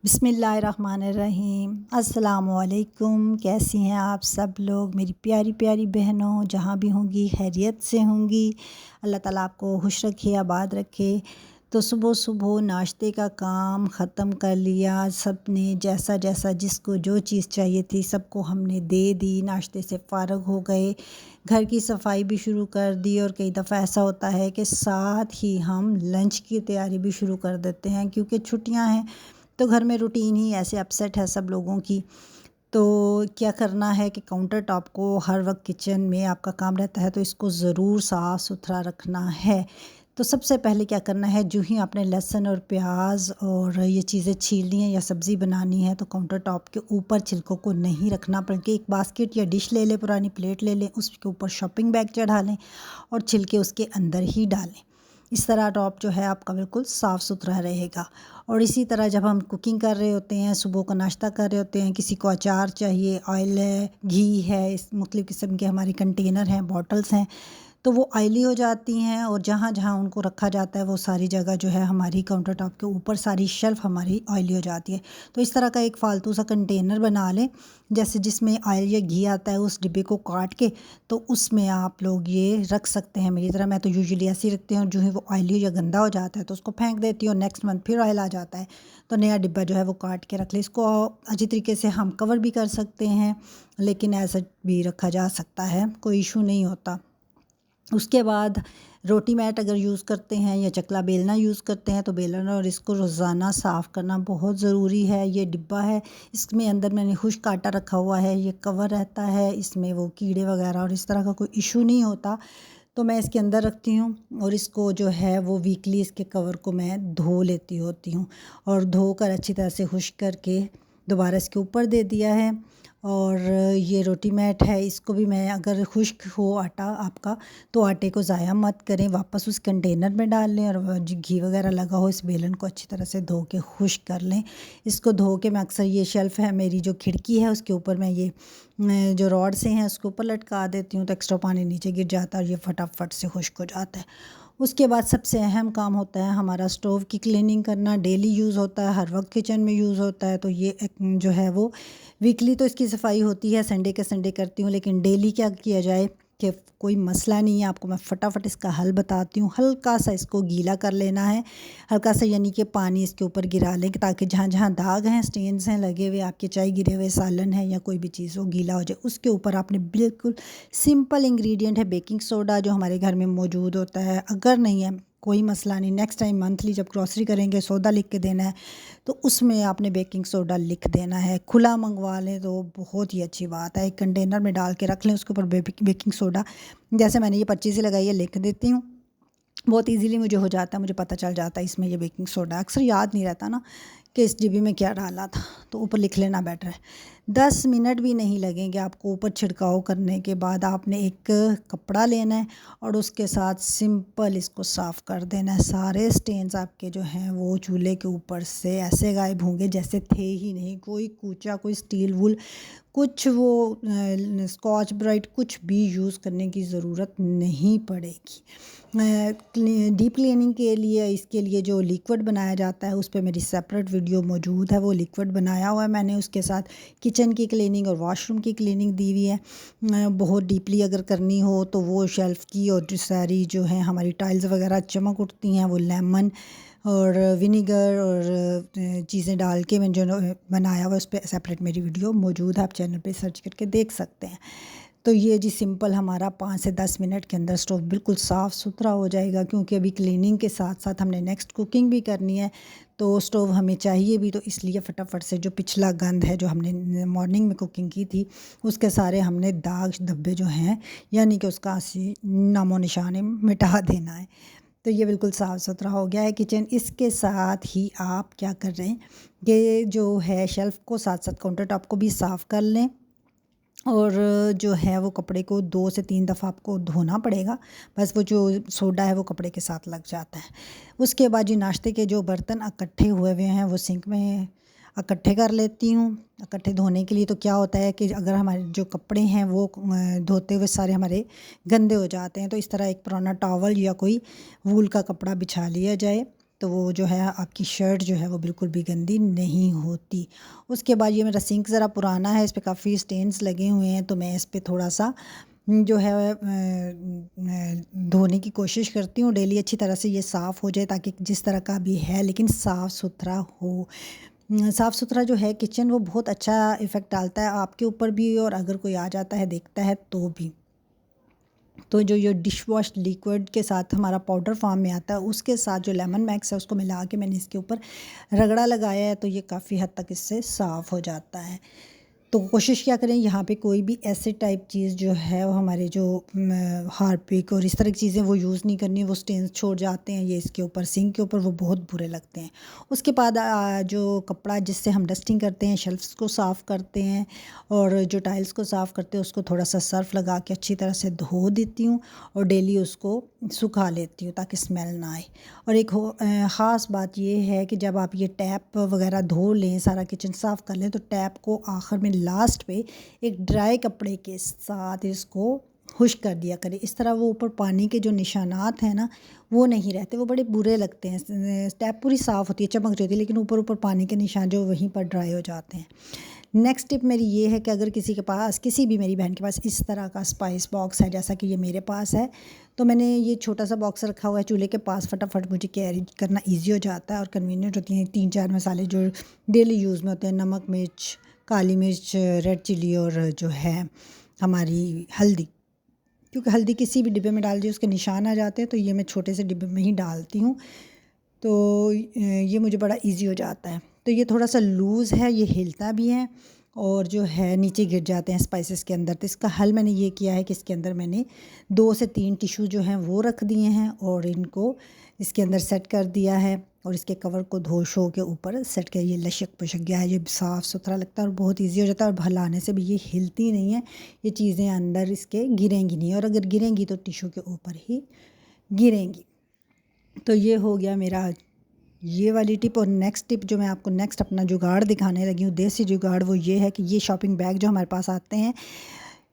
बिस्मिल्लाहिर्रहमानिर्रहीम। अस्सलामुअलैकुम। कैसी हैं आप सब लोग, मेरी प्यारी प्यारी बहनों, जहाँ भी होंगी खैरियत से होंगी। अल्लाह ताला आपको खुश रखे, आबाद रखे। तो सुबह सुबह नाश्ते का काम ख़त्म कर लिया सब ने, जैसा जैसा जिसको जो चीज़ चाहिए थी सबको हमने दे दी। नाश्ते से फ़ारग हो गए, घर की सफाई भी शुरू कर दी। और कई दफ़ा ऐसा होता है कि साथ ही हम लंच की तैयारी भी शुरू कर देते हैं, क्योंकि छुट्टियां हैं तो घर में रूटीन ही ऐसे अपसेट है सब लोगों की। तो क्या करना है कि काउंटर टॉप को हर वक्त किचन में आपका काम रहता है, तो इसको ज़रूर साफ़ सुथरा रखना है। तो सबसे पहले क्या करना है, जो ही आपने लहसुन और प्याज और ये चीज़ें छीलनी है या सब्ज़ी बनानी है, तो काउंटर टॉप के ऊपर छिलकों को नहीं रखना, बल्कि एक बास्केट या डिश ले लें, पुरानी प्लेट ले लें, उसके ऊपर शॉपिंग बैग चढ़ा लें और छिलके उसके अंदर ही डालें। इस तरह टॉप जो है आपका बिल्कुल साफ़ सुथरा रहेगा। और इसी तरह जब हम कुकिंग कर रहे होते हैं, सुबह का नाश्ता कर रहे होते हैं, किसी को अचार चाहिए, ऑयल है, घी है, इस मुख्तलिफ़ किस्म के हमारे कंटेनर हैं, बॉटल्स हैं, तो वो ऑयली हो जाती हैं। और जहाँ जहाँ उनको रखा जाता है वो सारी जगह जो है हमारी काउंटर टॉप के ऊपर सारी शेल्फ़ हमारी ऑयली हो जाती है। तो इस तरह का एक फ़ालतू सा कंटेनर बना लें, जैसे जिसमें ऑयल या घी आता है, उस डिब्बे को काट के तो उसमें आप लोग ये रख सकते हैं। मेरी तरह मैं तो यूजुअली ऐसे ही रखती हूँ, जो ही वो ऑयली या गंदा हो जाता है तो उसको फेंक देती हूँ। नेक्स्ट मंथ फिर ऑयल आ जाता है तो नया डिब्बा जो है वो काट के रख ले। इसको अच्छी तरीके से हम कवर भी कर सकते हैं, लेकिन ऐसा भी रखा जा सकता है, कोई इशू नहीं होता। उसके बाद रोटी मैट अगर यूज़ करते हैं या चकला बेलना यूज़ करते हैं, तो बेलन और इसको रोज़ाना साफ़ करना बहुत ज़रूरी है। ये डिब्बा है, इसमें अंदर मैंने खुश्क आटा रखा हुआ है, ये कवर रहता है, इसमें वो कीड़े वगैरह और इस तरह का कोई इशू नहीं होता, तो मैं इसके अंदर रखती हूँ। और इसको जो है वो वीकली इसके कवर को मैं धो लेती होती हूँ, और धोकर अच्छी तरह से खुश्क करके दोबारा इसके ऊपर दे दिया है। और ये रोटी मैट है, इसको भी मैं, अगर खुश्क हो आटा आपका तो आटे को ज़ाया मत करें, वापस उस कंटेनर में डाल लें, और जो घी वगैरह लगा हो इस बेलन को अच्छी तरह से धो के खुश्क कर लें। इसको धो के मैं अक्सर, ये शेल्फ़ है मेरी जो खिड़की है उसके ऊपर, मैं ये जो रॉड से हैं उसके ऊपर लटका देती हूँ, तो एक्स्ट्रा पानी नीचे गिर जाता है और ये फटाफट से खुश्क हो जाता है। उसके बाद सबसे अहम काम होता है हमारा स्टोव की क्लीनिंग करना। डेली यूज़ होता है, हर वक्त किचन में यूज़ होता है, तो ये एक जो है वो वीकली तो इसकी सफाई होती है, संडे के संडे करती हूँ, लेकिन डेली क्या किया जाए कि कोई मसला नहीं है। आपको मैं फटाफट इसका हल बताती हूँ। हल्का सा इसको गीला कर लेना है, हल्का सा, यानी कि पानी इसके ऊपर गिरा लें, ताकि जहाँ जहाँ दाग हैं, स्टेन्स हैं लगे हुए, आपके चाय गिरे हुए, सालन है या कोई भी चीज़ वो गीला हो जाए। उसके ऊपर आपने बिल्कुल सिंपल इंग्रेडिएंट है बेकिंग सोडा, जो हमारे घर में मौजूद होता है। अगर नहीं है कोई मसला नहीं, नेक्स्ट टाइम मंथली जब ग्रॉसरी करेंगे सौदा लिख के देना है, तो उसमें आपने बेकिंग सोडा लिख देना है। खुला मंगवा लें तो बहुत ही अच्छी बात है, एक कंटेनर में डाल के रख लें, उसके ऊपर बेकिंग सोडा, जैसे मैंने ये पर्ची से लगाई है, लिख देती हूँ। बहुत इजीली मुझे हो जाता है, मुझे पता चल जाता है इसमें ये बेकिंग सोडा। अक्सर याद नहीं रहता ना कि इस डिब्बी में क्या डाला था, तो ऊपर लिख लेना बेटर है। 10 मिनट भी नहीं लगेंगे आपको। ऊपर छिड़काव करने के बाद आपने एक कपड़ा लेना है और उसके साथ सिंपल इसको साफ़ कर देना है। सारे स्टेन्स आपके जो हैं वो चूल्हे के ऊपर से ऐसे गायब होंगे जैसे थे ही नहीं। कोई कूचा, कोई स्टील वूल, कुछ वो स्कॉच ब्राइट, कुछ भी यूज़ करने की ज़रूरत नहीं पड़ेगी। डीप क्लीनिंग के लिए, इसके लिए जो लिक्विड बनाया जाता है उस पे मेरी सेपरेट वीडियो मौजूद है, वो लिक्विड बनाया हुआ है मैंने। उसके साथ किचन की क्लीनिंग और वॉशरूम की क्लीनिंग दी हुई है। बहुत डीपली अगर करनी हो तो वो शेल्फ़ की और जो सारी जो है हमारी टाइल्स वगैरह चमक उठती हैं, वो लेमन और विनीगर और चीज़ें डाल के मैंने जो बनाया हुआ, उस पर सेपरेट मेरी वीडियो मौजूद है, आप चैनल पे सर्च करके देख सकते हैं। तो ये जी सिंपल हमारा 5 से 10 मिनट के अंदर स्टोव बिल्कुल साफ़ सुथरा हो जाएगा, क्योंकि अभी क्लीनिंग के साथ साथ हमने नेक्स्ट कुकिंग भी करनी है, तो स्टोव हमें चाहिए भी। तो इसलिए फटाफट से जो पिछला गंद है, जो हमने मॉर्निंग में कुकिंग की थी, उसके सारे हमने दाग धब्बे जो हैं, यानी कि उसका नामो निशान मिटा देना है। तो ये बिल्कुल साफ़ सुथरा हो गया है किचन। इसके साथ ही आप क्या कर रहे हैं कि जो है शेल्फ़ को साथ साथ काउंटर टॉप को भी साफ़ कर लें, और जो है वो कपड़े को 2 से 3 दफ़ा आपको धोना पड़ेगा, बस वो जो सोडा है वो कपड़े के साथ लग जाता है। उसके बाद जी नाश्ते के जो बर्तन इकट्ठे हुए हुए हैं वो सिंक में इकट्ठे कर लेती हूँ। इकट्ठे धोने के लिए तो क्या होता है कि अगर हमारे जो कपड़े हैं वो धोते हुए सारे हमारे गंदे हो जाते हैं, तो इस तरह एक पुराना टॉवल या कोई वूल का कपड़ा बिछा लिया जाए, तो वो जो है आपकी शर्ट जो है वो बिल्कुल भी गंदी नहीं होती। उसके बाद ये मेरा सिंक ज़रा पुराना है, इस पे काफ़ी स्टेन्स लगे हुए हैं, तो मैं इस पे थोड़ा सा जो है धोने की कोशिश करती हूँ डेली, अच्छी तरह से ये साफ़ हो जाए, ताकि जिस तरह का भी है लेकिन साफ़ सुथरा हो। साफ़ सुथरा जो है किचन, वो बहुत अच्छा इफ़ेक्ट डालता है आपके ऊपर भी, और अगर कोई आ जाता है देखता है तो भी। तो जो ये डिश वॉश लिक्विड के साथ हमारा पाउडर फॉर्म में आता है, उसके साथ जो लेमन मैक्स है उसको मिला के मैंने इसके ऊपर रगड़ा लगाया है, तो ये काफ़ी हद तक इससे साफ़ हो जाता है। तो कोशिश क्या करें, यहाँ पे कोई भी ऐसे टाइप चीज़ जो है वो हमारे जो हार्पिक और इस तरह की चीज़ें वो यूज़ नहीं करनी, वो स्टेन्स छोड़ जाते हैं ये इसके ऊपर, सिंक के ऊपर, वो बहुत बुरे लगते हैं। उसके बाद जो कपड़ा जिससे हम डस्टिंग करते हैं, शेल्फ्स को साफ़ करते हैं और जो टाइल्स को साफ़ करते हैं, उसको थोड़ा सा सर्फ़ लगा के अच्छी तरह से धो देती हूँ और डेली उसको सुखा लेती हूँ ताकि स्मेल ना आए। और एक ख़ास बात ये है कि जब आप ये टैप वगैरह धो लें, सारा किचन साफ़ कर लें, तो टैप को आखिर में लास्ट पे एक ड्राई कपड़े के साथ इसको खुश्क कर दिया करें। इस तरह वो ऊपर पानी के जो निशानात हैं ना, वो नहीं रहते, वो बड़े बुरे लगते हैं। टैप पूरी साफ़ होती है, चमक जाती है, लेकिन ऊपर ऊपर पानी के निशान जो वहीं पर ड्राई हो जाते हैं। नेक्स्ट टिप मेरी ये है कि अगर किसी के पास, किसी भी मेरी बहन के पास इस तरह का स्पाइस बॉक्स है जैसा कि ये मेरे पास है, तो मैंने ये छोटा सा बॉक्स रखा हुआ है चूल्हे के पास, फटाफट मुझे कैरी करना इजी हो जाता है और कन्वीनियंट होती हैं। 3-4 मसाले जो डेली यूज़ में होते हैं, नमक, मिर्च, काली मिर्च, रेड चिली और जो है हमारी हल्दी, क्योंकि हल्दी किसी भी डिब्बे में डाल दिए उसके निशान आ जाते हैं, तो ये मैं छोटे से डिब्बे में ही डालती हूँ, तो ये मुझे बड़ा इजी हो जाता है। तो ये थोड़ा सा लूज़ है, ये हिलता भी है और जो है नीचे गिर जाते हैं स्पाइसेस के अंदर। तो इसका हल मैंने ये किया है कि इसके अंदर मैंने 2 से 3 टिश्यू जो हैं वो रख दिए हैं और इनको इसके अंदर सेट कर दिया है और इसके कवर को धो शो के ऊपर सेट किया। ये लशक पुशक गया है, ये साफ़ सुथरा लगता है और बहुत ईजी हो जाता है, और हिलाने से भी ये हिलती नहीं है, ये चीज़ें अंदर इसके गिरेंगी नहीं, और अगर गिरेंगी तो टिश्यू के ऊपर ही गिरेंगी। तो ये हो गया मेरा ये वाली टिप। और नेक्स्ट टिप जो मैं आपको नेक्स्ट अपना जुगाड़ दिखाने लगी हूँ, देसी जुगाड़, वो ये है कि ये शॉपिंग बैग जो हमारे पास आते हैं,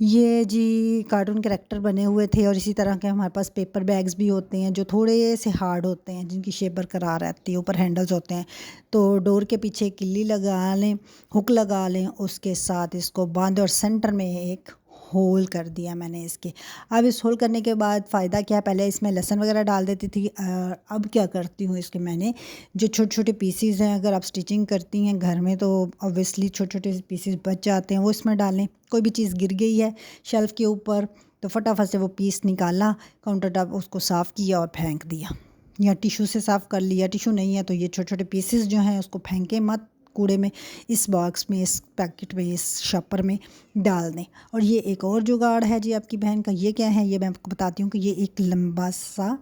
ये जी कार्टून कैरेक्टर बने हुए थे, और इसी तरह के हमारे पास पेपर बैग्स भी होते हैं जो थोड़े से हार्ड होते हैं, जिनकी शेप बरकरार रहती है, ऊपर हैंडल्स होते हैं। तो डोर के पीछे किल्ली लगा लें, हुक लगा लें, उसके साथ इसको बांधें और सेंटर में एक होल कर दिया मैंने इसके। अब इस होल करने के बाद फ़ायदा क्या है, पहले इसमें लहसुन वगैरह डाल देती थी, अब क्या करती हूँ, इसके मैंने जो छोटे छोटे पीसीज हैं, अगर आप स्टिचिंग करती हैं घर में तो ऑब्वियसली छोटे छोटे पीसीज बच जाते हैं, वो इसमें डालें। कोई भी चीज़ गिर गई है शेल्फ़ के ऊपर, तो फटाफट से वो पीस निकाला, काउंटर टॉप उसको साफ़ किया और फेंक दिया, या टिशू से साफ़ कर लिया। टिशू नहीं है तो ये छोटे छोटे पीसेस जो हैं उसको फेंके मत कूड़े में, इस बॉक्स में, इस पैकेट में, इस शॉपर में डाल दें। और ये एक और जुगाड़ है जी आपकी बहन का, ये क्या है, ये मैं आपको बताती हूँ कि ये एक लंबा सा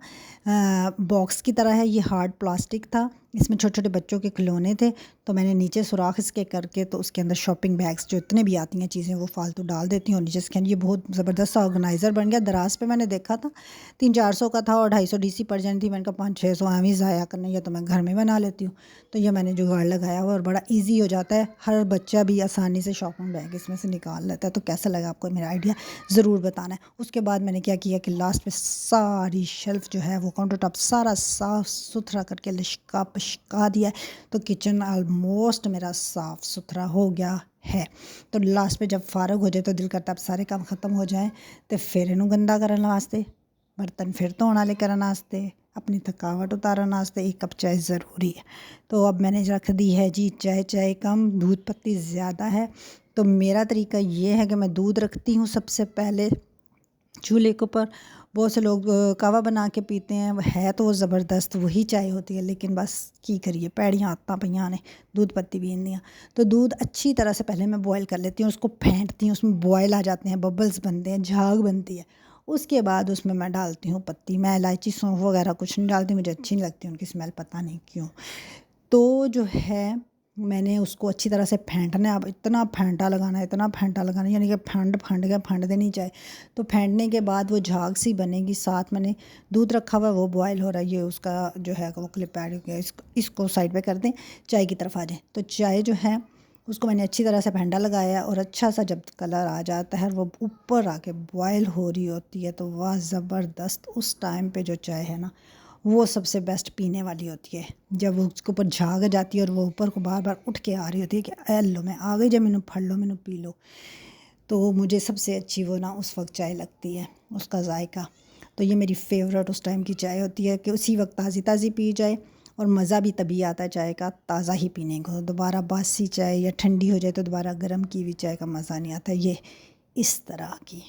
बॉक्स की तरह है, ये हार्ड प्लास्टिक था, इसमें छोटे छोटे बच्चों के खिलौने थे, तो मैंने नीचे सुराख इसके करके तो उसके अंदर शॉपिंग बैग्स जो इतने भी आती हैं चीज़ें वो फालतू डाल देती हूँ, और नीचे इसके ये बहुत ज़बरदस्त ऑर्गेनाइज़र बन गया। दराज पे मैंने देखा था 300-400 का था और 250 DC पड़ जानी थी, मैंने कहा 500-600 आम ही ज़ाया करना, या तो मैं घर में बना लेती हूँ। तो ये मैंने जुगाड़ लगाया हुआ और बड़ा ईजी हो जाता है, हर बच्चा भी आसानी से शॉपिंग बैग इसमें से निकाल लेता है। तो कैसा लगा आपको मेरा आइडिया, ज़रूर बताना है। उसके बाद मैंने क्या किया कि लास्ट में सारी शेल्फ़ जो है वो काउंटर टॉप सारा साफ़ सुथरा करके लिशका पशका दिया है, तो किचन ऑलमोस्ट मेरा साफ़ सुथरा हो गया है। तो लास्ट में जब फारग हो जाए तो दिल करता अब सारे काम ख़त्म हो जाएं, तो फिर इनू गंदा करने वास्ते बर्तन फिर धोने वाले करने वास्ते, अपनी थकावट उतारने वास्ते एक कप चाय ज़रूरी है। तो अब मैंने रख दी है जी चाय कम, दूध पत्ती ज़्यादा है। तो मेरा तरीका ये है कि मैं दूध रखती हूँ सबसे पहले चूल्हे के ऊपर। बहुत से लोग कहवा बना के पीते हैं, है तो वो ज़बरदस्त वही चाय होती है, लेकिन बस की करिए पैड़ियाँ आदतां पईयां ने, दूध पत्ती भी इंदियाँ। तो दूध अच्छी तरह से पहले मैं बॉयल कर लेती हूँ, उसको फेंटती हूँ, उसमें बॉयल आ जाते हैं, बबल्स बनते हैं, झाग बनती है। उसके बाद उसमें मैं डालती हूँ पत्ती, मैं इलायची सौंफ वगैरह कुछ नहीं डालती, मुझे अच्छी नहीं लगती उनकी स्मेल, पता नहीं क्यों। तो जो है मैंने उसको अच्छी तरह से फेंटना है। अब इतना फेंटा लगाना है, इतना फेंटा लगाना है, यानी कि फेंट देनी चाहिए। तो फेंटने के बाद वो झाग सी बनेगी। साथ मैंने दूध रखा हुआ है, वो बॉयल हो रहा है, ये उसका जो है वो क्लिप ऐड हो गया। इसको साइड पे कर दें, चाय की तरफ आ जाए। तो चाय जो है उसको मैंने अच्छी तरह से फेंटा लगाया और अच्छा सा जब कलर आ जाता है, वो ऊपर आके बॉयल हो रही होती है, तो वाह ज़बरदस्त। उस टाइम पे जो चाय है ना वो सबसे बेस्ट पीने वाली होती है। जब वो उसके ऊपर झाग जाती है और वो ऊपर को बार बार उठ के आ रही होती है कि ए लो मैं आ गई, जब मैंने फड़ लो मैंने पी लो, तो मुझे सबसे अच्छी वो ना उस वक्त चाय लगती है, उसका जायका। तो ये मेरी फ़ेवरेट उस टाइम की चाय होती है कि उसी वक्त ताज़ी ताज़ी पी जाए, और मज़ा भी तभी आता है चाय का ताज़ा ही पीने को। दोबारा बासी चाय या ठंडी हो जाए तो दोबारा गर्म की हुई चाय का मज़ा नहीं आता, ये इस तरह की।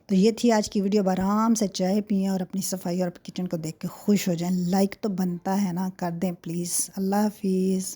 तो ये थी आज की वीडियो। अब आराम से चाय पिएं और अपनी सफाई और किचन को देख के खुश हो जाएं। लाइक तो बनता है ना, कर दें प्लीज़। अल्लाह हाफिज़।